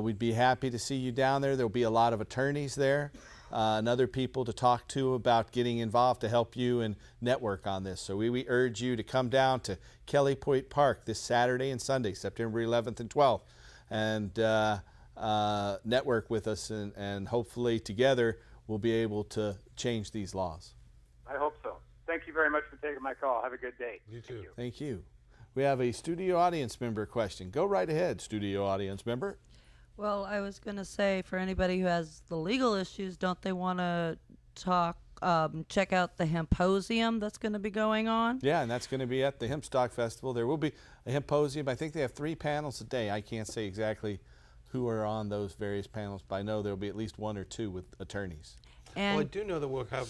We'd be happy to see you down there. There'll be a lot of attorneys there and other people to talk to about getting involved to help you and network on this. So we urge you to come down to Kelly Point Park this Saturday and Sunday, September 11th and 12th, and network with us, and hopefully together we'll be able to change these laws. I hope so. Thank you very much for taking my call. Have a good day. You too. Thank you. We have a studio audience member question. Go right ahead, studio audience member. Well, I was going to say, for anybody who has the legal issues, don't they want to check out the Hemposium that's going to be going on? Yeah, and that's going to be at the Hemp Stock Festival. There will be a Hemposium. I think they have 3 panels a day. I can't say exactly who are on those various panels, but I know there will be at least 1 or 2 with attorneys. Well, I do know that we'll have.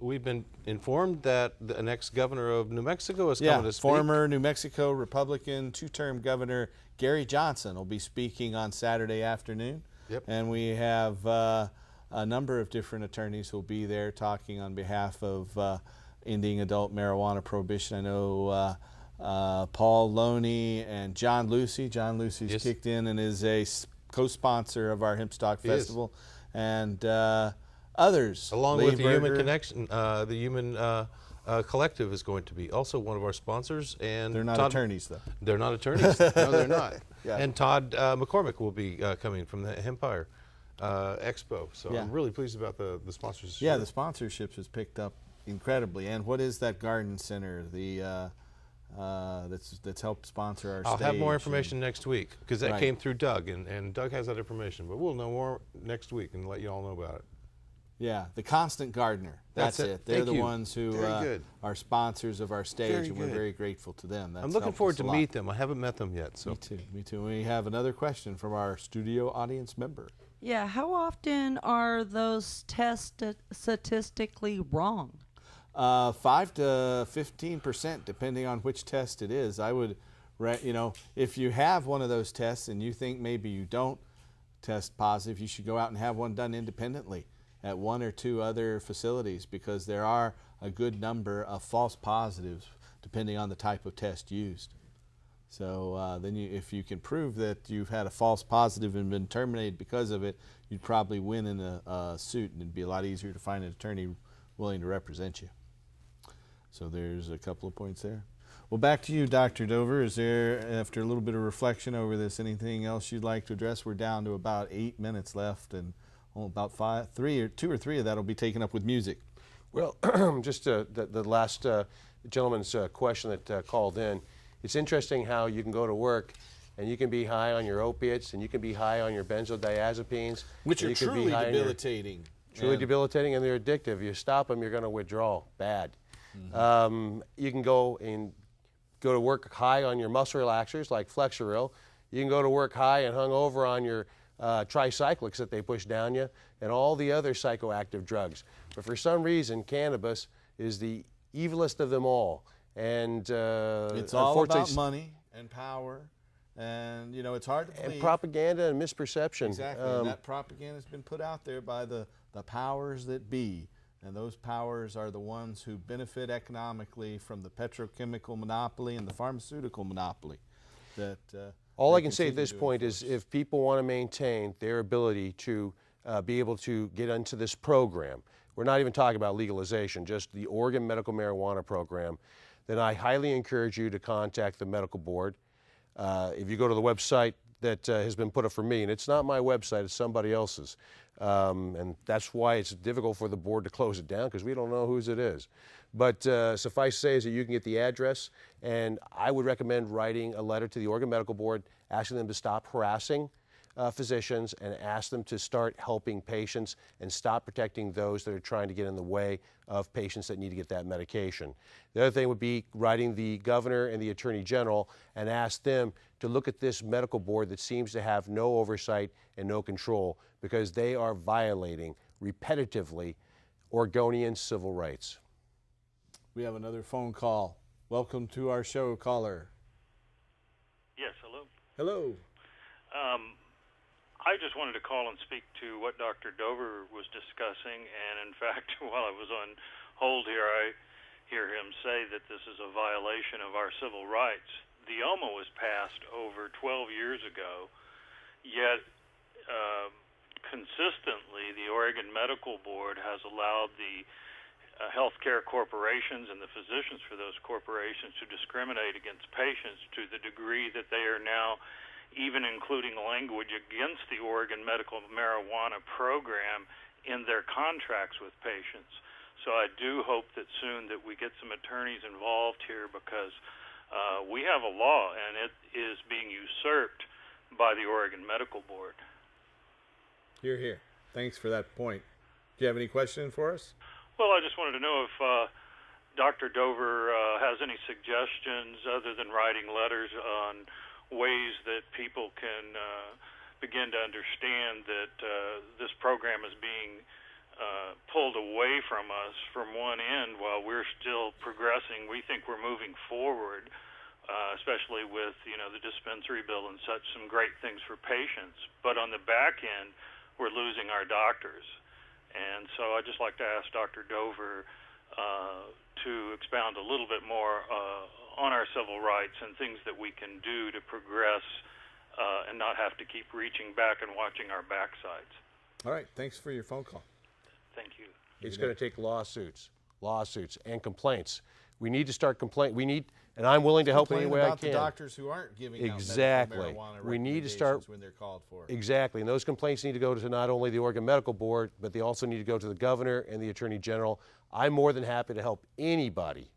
We've been informed that the next governor of New Mexico is coming to speak. Former New Mexico Republican 2-term Governor Gary Johnson will be speaking on Saturday afternoon. Yep. And we have a number of different attorneys who will be there talking on behalf of ending adult marijuana prohibition. I know Paul Loney and John Lucy. John Lucy's kicked in and is a co-sponsor of our Hemp Stock Festival. And others. Along with the Human Connection, the Human Collective is going to be also one of our sponsors. And they're not attorneys, though. They're not attorneys. No, they're not. Yeah. And Todd McCormick will be coming from the Empire Expo. So Yeah. I'm really pleased about the sponsorship. Yeah, the sponsorships has picked up incredibly. And what is that garden center? The that's helped sponsor our I'll stage. have more information next week because that Right. came through Doug, and Doug has that information. But we'll know more next week and let you all know about it. Yeah, the Constant Gardener. That's it. They're Thank the you. ones who Very good. are sponsors of our stage, Very and we're good. very grateful to them. That's I'm looking helped forward us to a lot. meet them. I haven't met them yet. So. Me too. Me too. We have another question from our studio audience member. Yeah, how often are those tests statistically wrong? 5 to 15%, depending on which test it is. I would, if you have one of those tests and you think maybe you don't test positive, you should go out and have one done independently at 1 or 2 other facilities, because there are a good number of false positives depending on the type of test used. So then if you can prove that you've had a false positive and been terminated because of it, you'd probably win in a suit, and it'd be a lot easier to find an attorney willing to represent you. So there's a couple of points there. Well, back to you, Dr. Dover. Is there, after a little bit of reflection over this, anything else you'd like to address? We're down to about 8 minutes left, and about 2 or 3 of that will be taken up with music. Well, just the last gentleman's question that called in. It's interesting how you can go to work and you can be high on your opiates, and you can be high on your benzodiazepines. Which and are you can be truly high on your- debilitating. Truly And- debilitating, and they're addictive. You stop them, you're going to withdraw bad. You can go to work high on your muscle relaxers like Flexeril. You can go to work high and hung over on your tricyclics that they push down you, and all the other psychoactive drugs. But for some reason, cannabis is the evilest of them all. And it's all about money and power, and it's hard to believe. And propaganda and misperception. Exactly, and that propaganda has been put out there by the powers that be, and those powers are the ones who benefit economically from the petrochemical monopoly and the pharmaceutical monopoly. That all they I can say at continue this to point is, if people want to maintain their ability to be able to get into this program, we're not even talking about legalization, just the Oregon medical marijuana program, then I highly encourage you to contact the medical board. If you go to the website that has been put up for me, and it's not my website, it's somebody else's, and that's why it's difficult for the board to close it down, because we don't know whose it is. But suffice to say is that you can get the address, and I would recommend writing a letter to the Oregon Medical Board asking them to stop harassing physicians and ask them to start helping patients and stop protecting those that are trying to get in the way of patients that need to get that medication. The other thing would be writing the governor and the attorney general and ask them to look at this medical board that seems to have no oversight and no control, because they are violating repetitively Oregonian civil rights. We have another phone call. Welcome to our show, caller. Yes, hello. Hello. I just wanted to call and speak to what Dr. Dover was discussing, and in fact, while I was on hold here, I hear him say that this is a violation of our civil rights. The OMA was passed over 12 years ago, yet consistently the Oregon Medical Board has allowed the healthcare corporations and the physicians for those corporations to discriminate against patients to the degree that they are now even including language against the Oregon medical marijuana program in their contracts with patients. So I do hope that soon that we get some attorneys involved here, because we have a law and it is being usurped by the Oregon Medical Board. Hear, hear. Thanks for that point. Do you have any question for us? Well, I just wanted to know if Dr. Dover has any suggestions other than writing letters on ways that people can begin to understand that this program is being pulled away from us from one end while we're still progressing. We think we're moving forward, especially with the dispensary bill and such, some great things for patients. But on the back end, we're losing our doctors. And so I'd just like to ask Dr. Dover to expound a little bit more on our civil rights and things that we can do to progress and not have to keep reaching back and watching our backsides. All right. Thanks for your phone call. Thank you. It's going to take lawsuits, and complaints. We need to start and I'm willing to help any way I about can. The doctors who aren't giving exactly. out medical marijuana We need to start when they're called for. Exactly, and those complaints need to go to not only the Oregon Medical Board, but they also need to go to the governor and the attorney general. I'm more than happy to help anybody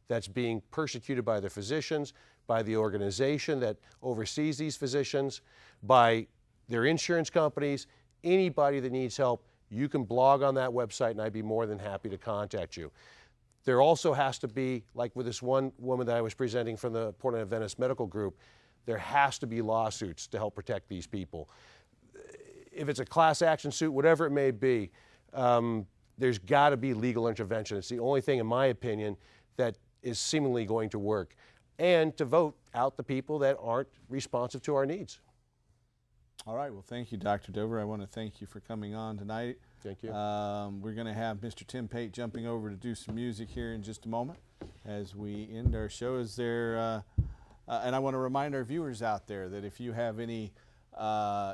that's being persecuted by their physicians, by the organization that oversees these physicians, by their insurance companies. Anybody that needs help, you can blog on that website, and I'd be more than happy to contact you. There also has to be, like with this one woman that I was presenting from the Portland Adventist Medical Group, there has to be lawsuits to help protect these people. If it's a class action suit, whatever it may be, there's got to be legal intervention. It's the only thing, in my opinion, that is seemingly going to work. And to vote out the people that aren't responsive to our needs. All right. Well, thank you, Dr. Dover. I want to thank you for coming on tonight. Thank you. We're going to have Mr. Tim Pate jumping over to do some music here in just a moment as we end our show. Is there, and I want to remind our viewers out there that if you have any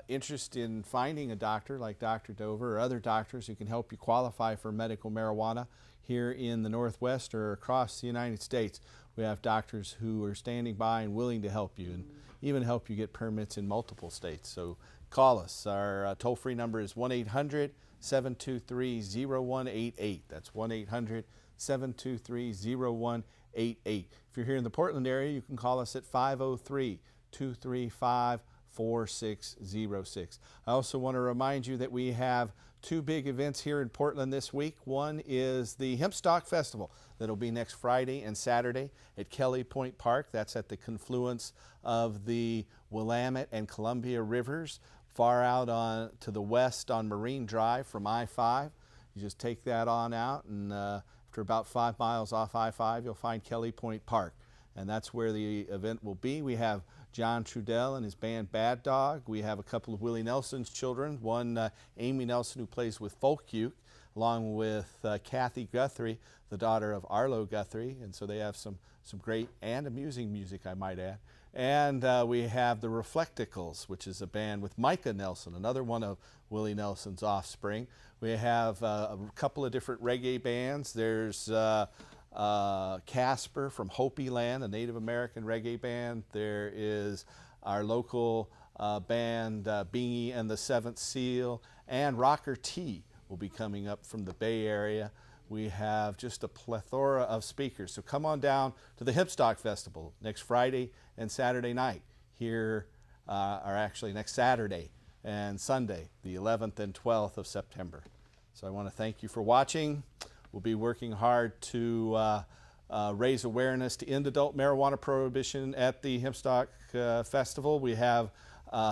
interest in finding a doctor like Dr. Dover or other doctors who can help you qualify for medical marijuana here in the Northwest or across the United States, we have doctors who are standing by and willing to help you and even help you get permits in multiple states. So call us. Our toll-free number is 1-800-723-0188. That's 1-800-723-0188. If you're here in the Portland area, you can call us at 503-281-0188. 235-4606. I also want to remind you that we have two big events here in Portland this week. One is the Hempstock Festival that'll be next Friday and Saturday at Kelly Point Park. That's at the confluence of the Willamette and Columbia Rivers, far out on to the west on Marine Drive from I-5. You just take that on out, and after about 5 miles off I-5, you'll find Kelly Point Park, and that's where the event will be. We have John Trudell and his band Bad Dog. We have a couple of Willie Nelson's children, one Amy Nelson, who plays with Folk Uke, along with Kathy Guthrie, the daughter of Arlo Guthrie, and so they have some great and amusing music, I might add. And we have the Reflecticals, which is a band with Micah Nelson, another one of Willie Nelson's offspring. We have a couple of different reggae bands. There's Casper from Hopi Land, a Native American reggae band. There is our local band Bingy and the Seventh Seal, and Rocker T will be coming up from the Bay Area. We have just a plethora of speakers. So come on down to the Hempstock Festival next Friday and Saturday night here, or actually next Saturday and Sunday, the 11th and 12th of September. So I want to thank you for watching. We'll be working hard to raise awareness to end adult marijuana prohibition at the Hempstock Festival. We have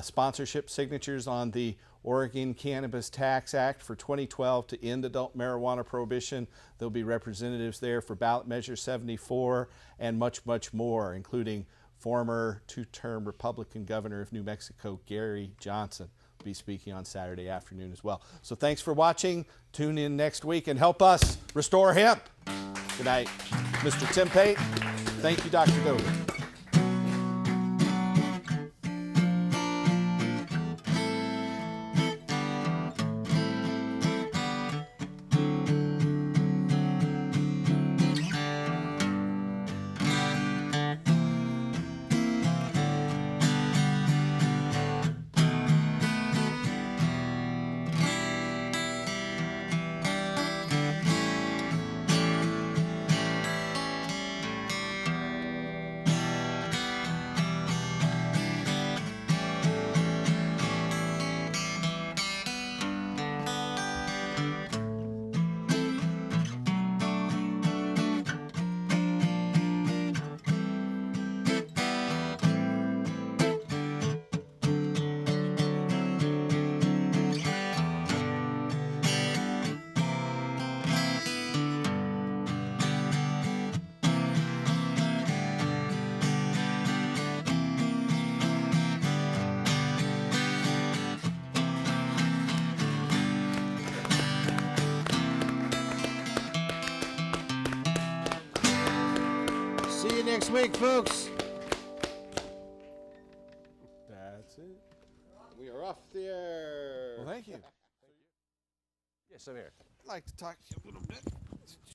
sponsorship signatures on the Oregon Cannabis Tax Act for 2012 to end adult marijuana prohibition. There'll be representatives there for ballot measure 74 and much, much more, including former two-term Republican governor of New Mexico, Gary Johnson, will be speaking on Saturday afternoon as well. So thanks for watching. Tune in next week and help us restore hemp. Good night, Mr. Tim Pate. Thank you, Dr. Dover. See you next week, folks. That's it. We are off the air. Well, thank you. Yes, I'm here. I'd like to talk to you a little bit.